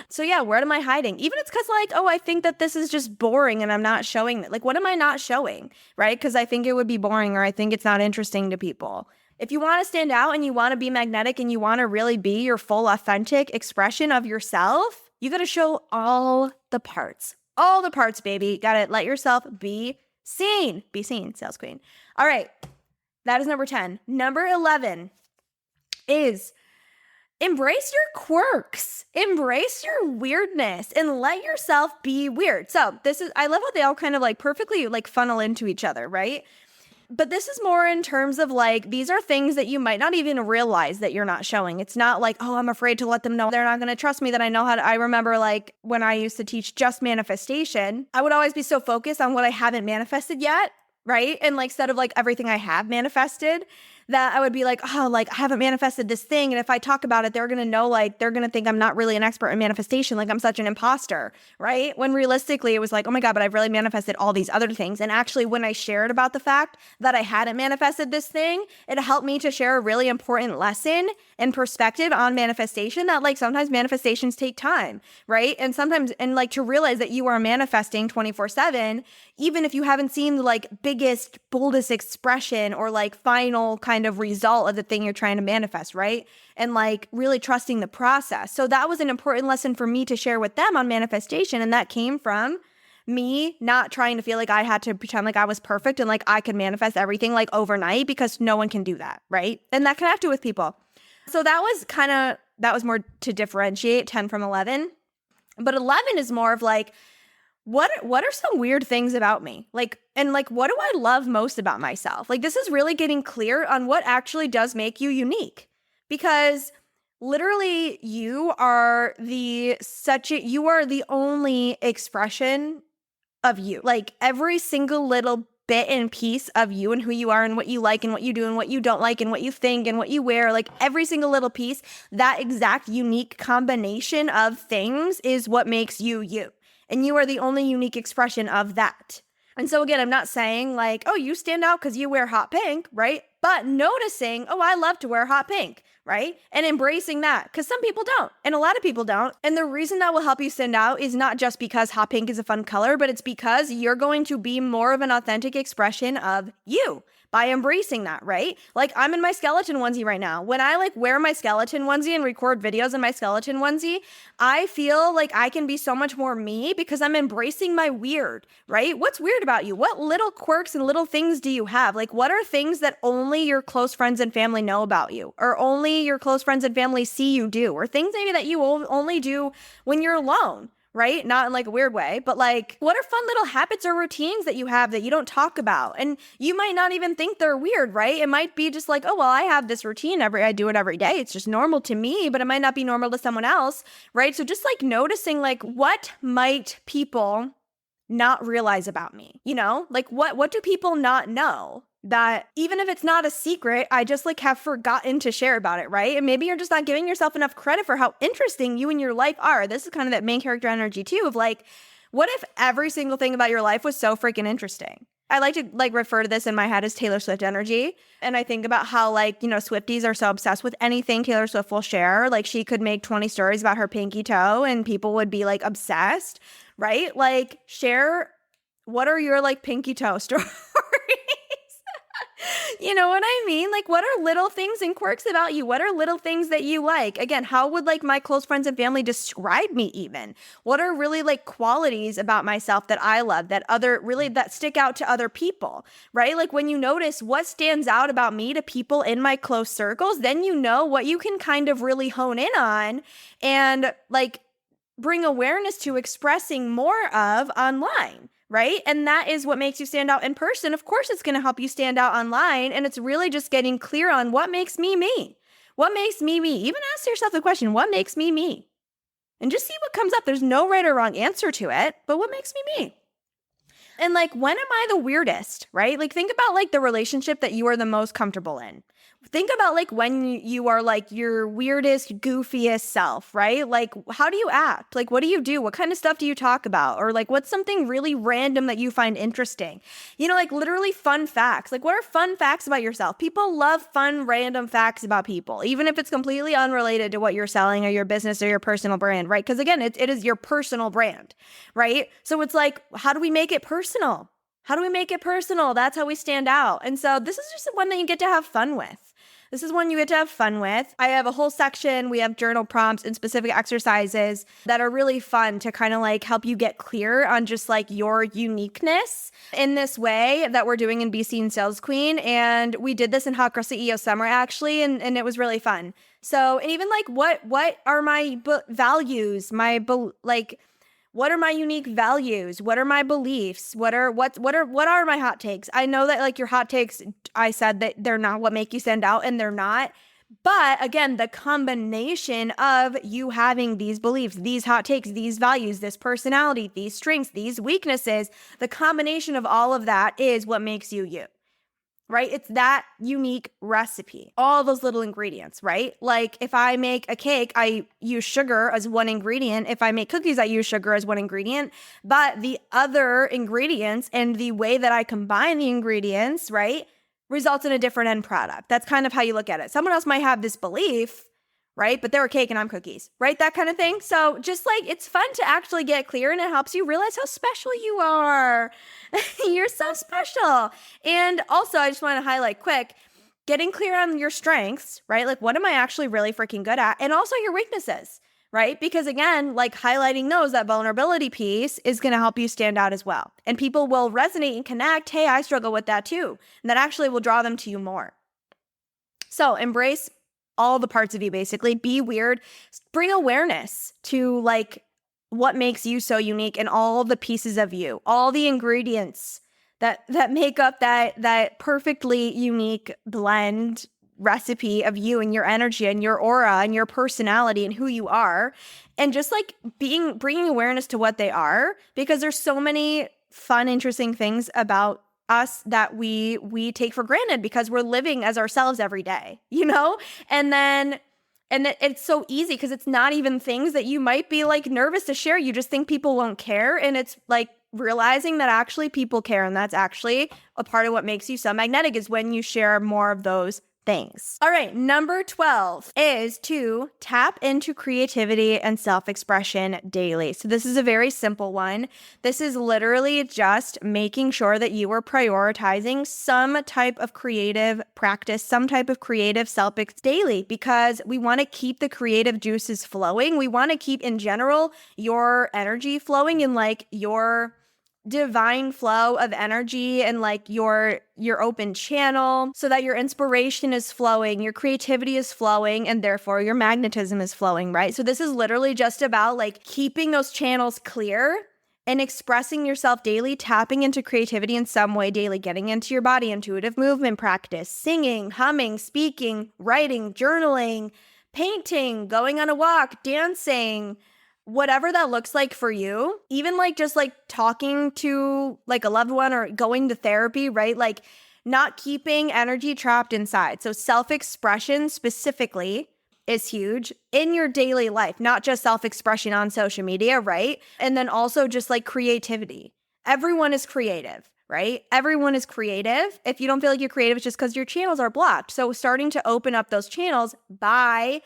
So yeah, where am I hiding? Even it's because like, oh, I think that this is just boring and I'm not showing it. Like, what am I not showing, right? Because I think it would be boring or I think it's not interesting to people. If you want to stand out and you want to be magnetic and you want to really be your full authentic expression of yourself, you got to show all the parts. All the parts, baby. Got to let yourself be seen. Be seen, sales queen. All right. That is number 10. Number 11 is embrace your quirks. Embrace your weirdness and let yourself be weird. So I love how they all kind of like perfectly like funnel into each other, right? But this is more in terms of like, these are things that you might not even realize that you're not showing. It's not like, oh, I'm afraid to let them know they're not going to trust me that I know how to. I remember like when I used to teach just manifestation, I would always be so focused on what I haven't manifested yet, right? And like instead of like everything I have manifested, that I would be like, oh, like I haven't manifested this thing. And if I talk about it, they're going to know, like, they're going to think I'm not really an expert in manifestation. Like I'm such an imposter, right? When realistically it was like, oh my God, but I've really manifested all these other things. And actually when I shared about the fact that I hadn't manifested this thing, it helped me to share a really important lesson and perspective on manifestation that like sometimes manifestations take time, right? And sometimes, and like to realize that you are manifesting 24/7, even if you haven't seen the like biggest, boldest expression or like final kind of result of the thing you're trying to manifest, right? And like really trusting the process. So that was an important lesson for me to share with them on manifestation. And that came from me not trying to feel like I had to pretend like I was perfect and like I could manifest everything like overnight, because no one can do that, right? And that can have to with people. So that was more to differentiate 10 from 11. But 11 is more of like, what are some weird things about me? Like, and like, what do I love most about myself? Like, this is really getting clear on what actually does make you unique, because literally you are the only expression of you. Like every single little bit and piece of you and who you are and what you like and what you do and what you don't like and what you think and what you wear, like every single little piece, that exact unique combination of things is what makes you you. And you are the only unique expression of that. And so again, I'm not saying like, oh, you stand out because you wear hot pink, right? But noticing, oh, I love to wear hot pink, right? And embracing that, because some people don't, and a lot of people don't. And the reason that will help you stand out is not just because hot pink is a fun color, but it's because you're going to be more of an authentic expression of you by embracing that, right? Like I'm in my skeleton onesie right now. When I like wear my skeleton onesie and record videos in my skeleton onesie, I feel like I can be so much more me because I'm embracing my weird, right? What's weird about you? What little quirks and little things do you have? Like what are things that only your close friends and family know about you, or only your close friends and family see you do, or things maybe that you only do when you're alone? Right? Not in like a weird way, but like what are fun little habits or routines that you have that you don't talk about? And you might not even think they're weird, right? It might be just like, oh, well, I have this routine I do it every day. It's just normal to me, but it might not be normal to someone else, right? So just like noticing like what might people not realize about me, you know? Like what do people not know? That even if it's not a secret, I just like have forgotten to share about it, right? And maybe you're just not giving yourself enough credit for how interesting you and your life are. This is kind of that main character energy too of like, what if every single thing about your life was so freaking interesting? I like to like refer to this in my head as Taylor Swift energy. And I think about how like, you know, Swifties are so obsessed with anything Taylor Swift will share. Like she could make 20 stories about her pinky toe and people would be like obsessed, right? Like share, what are your like pinky toe stories? You know what I mean? Like, what are little things and quirks about you? What are little things that you like? Again, how would like my close friends and family describe me even? What are really like qualities about myself that I love that stick out to other people, right? Like when you notice what stands out about me to people in my close circles, then you know what you can kind of really hone in on and like bring awareness to expressing more of online. Right? And that is what makes you stand out in person. Of course, it's going to help you stand out online. And it's really just getting clear on what makes me me. What makes me me? Even ask yourself the question, what makes me me? And just see what comes up. There's no right or wrong answer to it, but what makes me me? And like, when am I the weirdest, right? Like, think about like the relationship that you are the most comfortable in. Think about like when you are like your weirdest, goofiest self, right? Like, how do you act? Like, what do you do? What kind of stuff do you talk about? Or like, what's something really random that you find interesting? You know, like literally fun facts. Like, what are fun facts about yourself? People love fun, random facts about people, even if it's completely unrelated to what you're selling or your business or your personal brand, right? Because again, it is your personal brand, right? So it's like, how do we make it personal? How do we make it personal? That's how we stand out. And so this is just one that you get to have fun with. This is one you get to have fun with. I have a whole section. We have journal prompts and specific exercises that are really fun to kind of like help you get clear on just like your uniqueness in this way that we're doing in Be Seen Sales Queen. And we did this in Hot Girl CEO Summer actually, and it was really fun. So, and even like what are my values, what are my unique values? What are my beliefs? What are my hot takes? I know that like your hot takes, I said that they're not what make you stand out, and they're not. But again, the combination of you having these beliefs, these hot takes, these values, this personality, these strengths, these weaknesses, the combination of all of that is what makes you you. Right? It's that unique recipe, all those little ingredients, right? Like if I make a cake, I use sugar as one ingredient. If I make cookies, I use sugar as one ingredient. But the other ingredients and the way that I combine the ingredients, right, results in a different end product. That's kind of how you look at it. Someone else might have this belief, right? But they're a cake and I'm cookies, right? That kind of thing. So just like, it's fun to actually get clear, and it helps you realize how special you are. You're so special. And also, I just want to highlight quick, getting clear on your strengths, right? Like, what am I actually really freaking good at? And also your weaknesses, right? Because again, like highlighting those, that vulnerability piece is going to help you stand out as well. And people will resonate and connect. Hey, I struggle with that too. And that actually will draw them to you more. So embrace all the parts of you, basically. Be weird. Bring awareness to like what makes you so unique and all the pieces of you, all the ingredients that make up that perfectly unique blend recipe of you and your energy and your aura and your personality and who you are. And just like bringing awareness to what they are, because there's so many fun, interesting things about us that we take for granted because we're living as ourselves every day, you know? And it's so easy because it's not even things that you might be like nervous to share. You just think people won't care. And it's like realizing that actually people care. And that's actually a part of what makes you so magnetic, is when you share more of those things. All right, number 12 is to tap into creativity and self-expression daily. So this is a very simple one. This is literally just making sure that you are prioritizing some type of creative practice, some type of creative self-expression daily, because we want to keep the creative juices flowing. We want to keep, in general, your energy flowing and like your divine flow of energy and like your open channel, so that your inspiration is flowing, your creativity is flowing, and therefore your magnetism is flowing, right? So this is literally just about like keeping those channels clear and expressing yourself daily, tapping into creativity in some way daily, getting into your body, intuitive movement practice, singing, humming, speaking, writing, journaling, painting, going on a walk, dancing, whatever that looks like for you. Even like just like talking to like a loved one or going to therapy, right? Like not keeping energy trapped inside. So self-expression specifically is huge in your daily life, not just self-expression on social media, right? And then also just like creativity. Everyone is creative, right? Everyone is creative. If you don't feel like you're creative, it's just because your channels are blocked. So starting to open up those channels by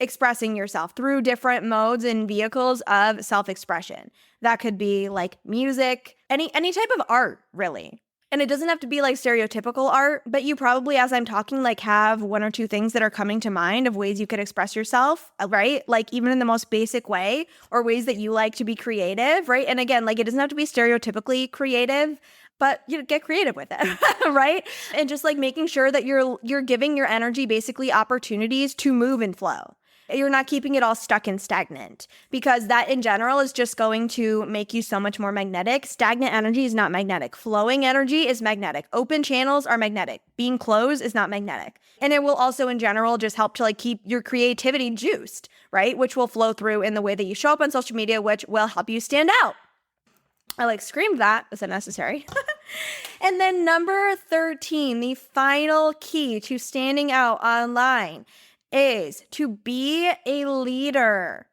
expressing yourself through different modes and vehicles of self-expression. That could be like music, any type of art, really. And it doesn't have to be like stereotypical art, but you probably, as I'm talking, like have one or two things that are coming to mind of ways you could express yourself, right? Like even in the most basic way, or ways that you like to be creative, right? And again, like it doesn't have to be stereotypically creative, but you know, get creative with it, right? And just like making sure that you're giving your energy basically opportunities to move and flow. You're not keeping it all stuck and stagnant, because that in general is just going to make you so much more magnetic. Stagnant energy is not magnetic. Flowing energy is magnetic. Open channels are magnetic. Being closed is not magnetic. And it will also in general just help to like keep your creativity juiced, right? Which will flow through in the way that you show up on social media, which will help you stand out. I like screamed that. Is that necessary? And then number 13, the final key to standing out online is to be a leader,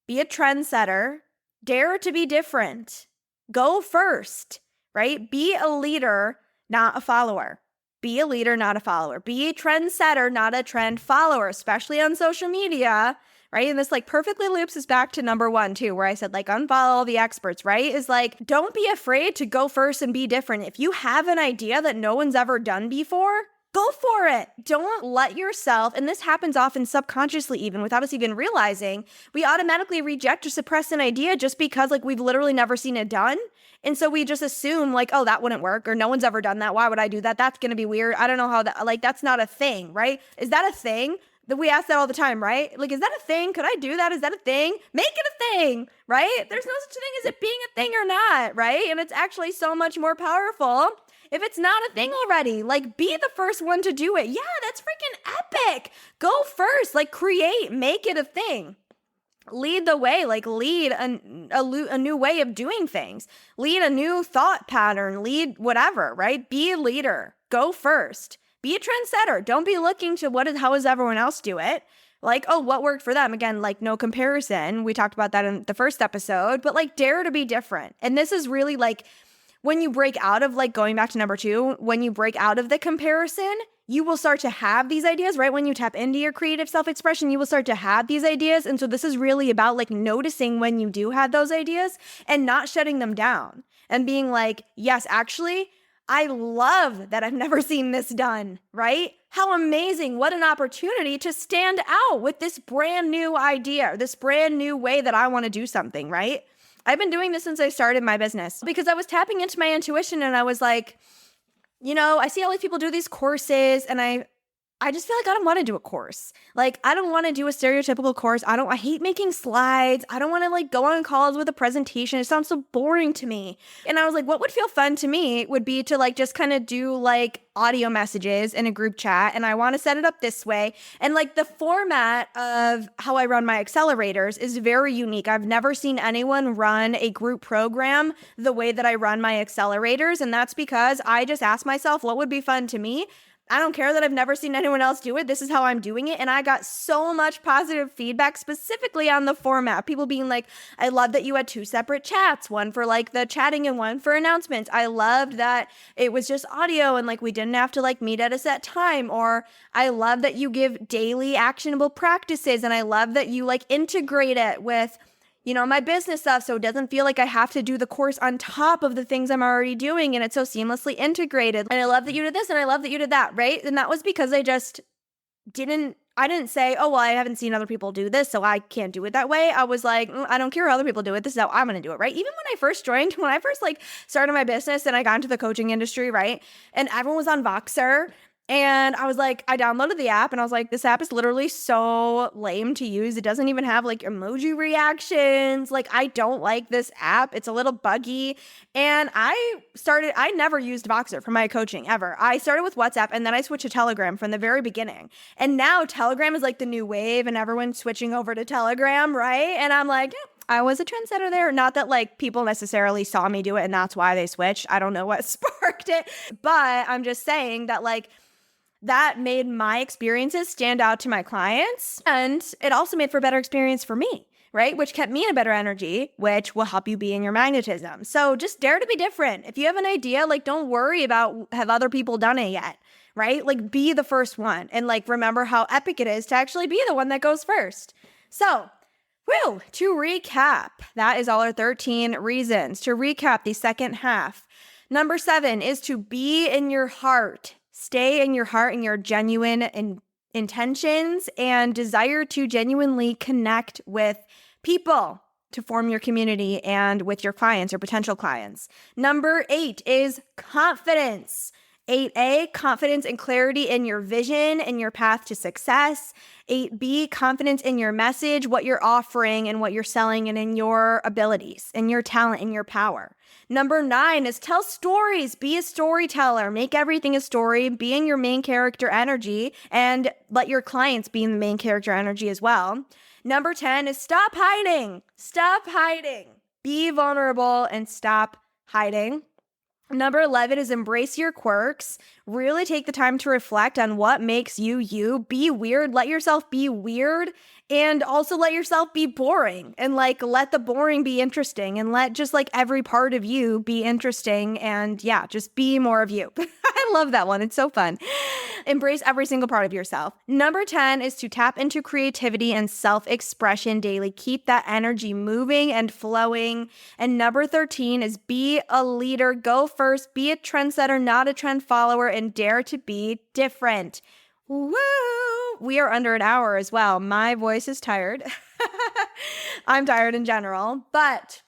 be a trendsetter, dare to be different, go first, right? Be a leader, not a follower. Be a leader, not a follower. Be a trendsetter, not a trend follower, especially on social media, right? And this like perfectly loops us back to number 1 too, where I said like unfollow all the experts, right? Is like, don't be afraid to go first and be different. If you have an idea that no one's ever done before, go for it. Don't let yourself, and this happens often subconsciously even without us even realizing, we automatically reject or suppress an idea just because like we've literally never seen it done. And so we just assume like, oh, that wouldn't work, or no one's ever done that. Why would I do that? That's going to be weird. I don't know how that, like, that's not a thing, right? Is that a thing? That we ask that all the time, right? Like, is that a thing? Could I do that? Is that a thing? Make it a thing, right? There's no such thing as it being a thing or not, right? And it's actually so much more powerful if it's not a thing already. Like, be the first one to do it. Yeah, that's freaking epic. Go first, like create, make it a thing. Lead the way, like lead a new way of doing things. Lead a new thought pattern, lead whatever, right? Be a leader. Go first. Be a trendsetter. Don't be looking to how does everyone else do it? Like, oh, what worked for them? Again, like no comparison. We talked about that in the first episode, but like dare to be different. And this is really like when you break out of like going back to number 2, when you break out of the comparison, you will start to have these ideas, right? When you tap into your creative self-expression, you will start to have these ideas. And so this is really about like noticing when you do have those ideas and not shutting them down and being like, yes, actually, I love that I've never seen this done, right? How amazing. What an opportunity to stand out with this brand new idea, this brand new way that I want to do something, right? I've been doing this since I started my business because I was tapping into my intuition and I was like, you know, I see all these people do these courses and I just feel like I don't want to do a course. Like, I don't want to do a stereotypical course. I hate making slides. I don't want to like go on calls with a presentation. It sounds so boring to me. And I was like, what would feel fun to me would be to like just kind of do like audio messages in a group chat. And I want to set it up this way. And like the format of how I run my accelerators is very unique. I've never seen anyone run a group program the way that I run my accelerators. And that's because I just asked myself, what would be fun to me? I don't care that I've never seen anyone else do it. This is how I'm doing it. And I got so much positive feedback specifically on the format. People being like, I love that you had 2 separate chats, one for like the chatting and one for announcements. I loved that it was just audio and like we didn't have to like meet at a set time. Or I love that you give daily actionable practices. And I love that you like integrate it with my business stuff, so it doesn't feel like I have to do the course on top of the things I'm already doing, and it's so seamlessly integrated. And I love that you did this, and I love that you did that, right? And that was because I didn't say, oh, well, I haven't seen other people do this, so I can't do it that way. I was like, I don't care how other people do it. This is how I'm going to do it, right? Even when I first like started my business and I got into the coaching industry, right? And everyone was on Voxer. And I was like, I downloaded the app and I was like, this app is literally so lame to use. It doesn't even have like emoji reactions. Like, I don't like this app. It's a little buggy. And I never used Voxer for my coaching ever. I started with WhatsApp and then I switched to Telegram from the very beginning. And now Telegram is like the new wave and everyone's switching over to Telegram, right? And I'm like, I was a trendsetter there. Not that like people necessarily saw me do it and that's why they switched. I don't know what sparked it, but I'm just saying that like, that made my experiences stand out to my clients. And it also made for a better experience for me, right? Which kept me in a better energy, which will help you be in your magnetism. So just dare to be different. If you have an idea, like don't worry about have other people done it yet, right? Like be the first one. And like remember how epic it is to actually be the one that goes first. So to recap, that is all our 13 reasons. To recap the second half, number 7 is to be in your heart. Stay in your heart and your genuine intentions and desire to genuinely connect with people to form your community and with your clients or potential clients. Number 8 is confidence. 8A, confidence and clarity in your vision and your path to success. 8B, confidence in your message, what you're offering and what you're selling, and in your abilities and your talent and your power. Number 9 is tell stories. Be a storyteller. Make everything a story. Be in your main character energy and let your clients be in the main character energy as well. Number 10 is stop hiding. Stop hiding. Be vulnerable and stop hiding. Number 11 is embrace your quirks. Really take the time to reflect on what makes you you. Be weird. Let yourself be weird. And also let yourself be boring. And like let the boring be interesting. And let just like every part of you be interesting. And yeah, just be more of you. I love that one. It's so fun. Embrace every single part of yourself. Number 10 is to tap into creativity and self-expression daily. Keep that energy moving and flowing. And number 13 is be a leader. Go first. Be a trendsetter, not a trend follower, and dare to be different. Woo! We are under an hour as well. My voice is tired. I'm tired in general, but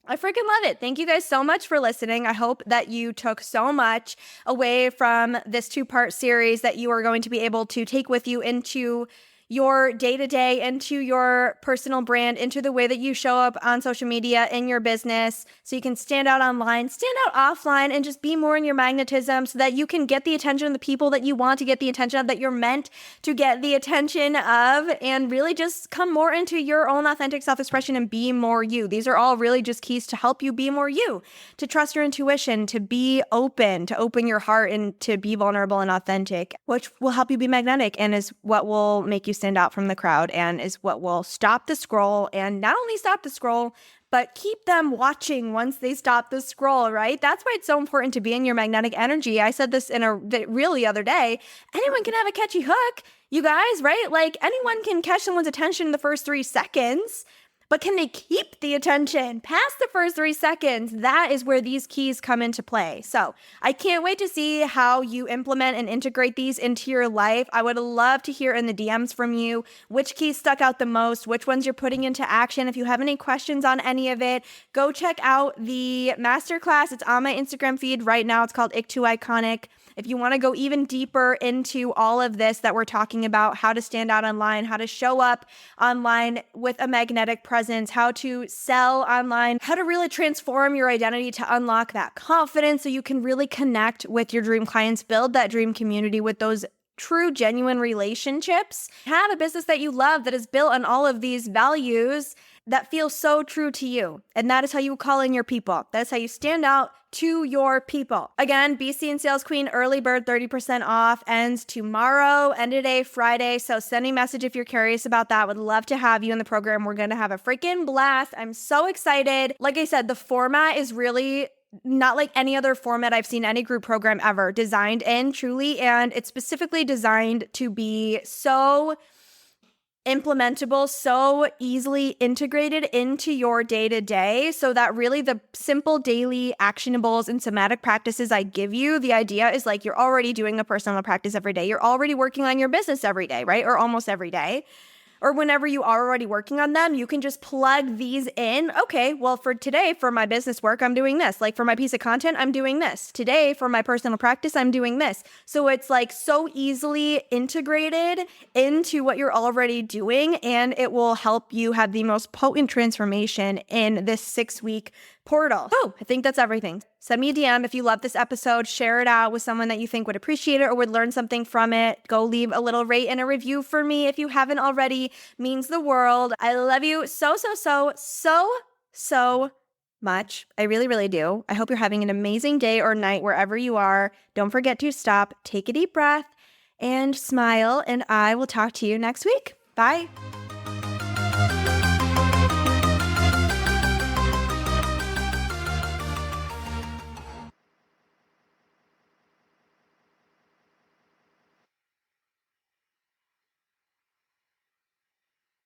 I freaking love it. Thank you guys so much for listening. I hope that you took so much away from this 2-part series that you are going to be able to take with you into your day-to-day, into your personal brand, into the way that you show up on social media in your business, so you can stand out online, stand out offline, and just be more in your magnetism so that you can get the attention of the people that you want to get the attention of, that you're meant to get the attention of, and really just come more into your own authentic self-expression and be more you. These are all really just keys to help you be more you, to trust your intuition, to be open, to open your heart, and to be vulnerable and authentic, which will help you be magnetic and is what will make you stand out from the crowd and is what will stop the scroll, and not only stop the scroll, but keep them watching once they stop the scroll, right? That's why it's so important to be in your magnetic energy. I said this in a reel the other day. Anyone can have a catchy hook, you guys, right? Like anyone can catch someone's attention in the first 3 seconds, but can they keep the attention past the first 3 seconds? That is where these keys come into play. So I can't wait to see how you implement and integrate these into your life. I would love to hear in the DMs from you which keys stuck out the most, which ones you're putting into action. If you have any questions on any of it, go check out the masterclass. It's on my Instagram feed right now. It's called Ick Too Iconic. If you want to go even deeper into all of this that we're talking about, how to stand out online, how to show up online with a magnetic presence, how to sell online, how to really transform your identity to unlock that confidence so you can really connect with your dream clients, build that dream community with those true, genuine relationships, have a business that you love that is built on all of these values, that feels so true to you. And that is how you call in your people. That is how you stand out to your people. Again, BC and Sales Queen early bird 30% off ends tomorrow, end of day Friday. So send me a message if you're curious about that. Would love to have you in the program. We're going to have a freaking blast. I'm so excited. Like I said, the format is really not like any other format I've seen any group program ever designed in, truly. And it's specifically designed to be so implementable, so easily integrated into your day-to-day, so that really the simple daily actionables and somatic practices I give you, the idea is like you're already doing a personal practice every day. You're already working on your business every day, right? Or almost every day. Or whenever you are already working on them, you can just plug these in. Okay, well, for today, for my business work, I'm doing this. Like for my piece of content, I'm doing this. Today, for my personal practice, I'm doing this. So it's like so easily integrated into what you're already doing, and it will help you have the most potent transformation in this 6-week portal. Oh, I think that's everything. Send me a DM if you love this episode. Share it out with someone that you think would appreciate it or would learn something from it. Go leave a little rate and a review for me if you haven't already. Means the world. I love you so much. I really, really do. I hope you're having an amazing day or night wherever you are. Don't forget to stop, take a deep breath, and smile. And I will talk to you next week. Bye.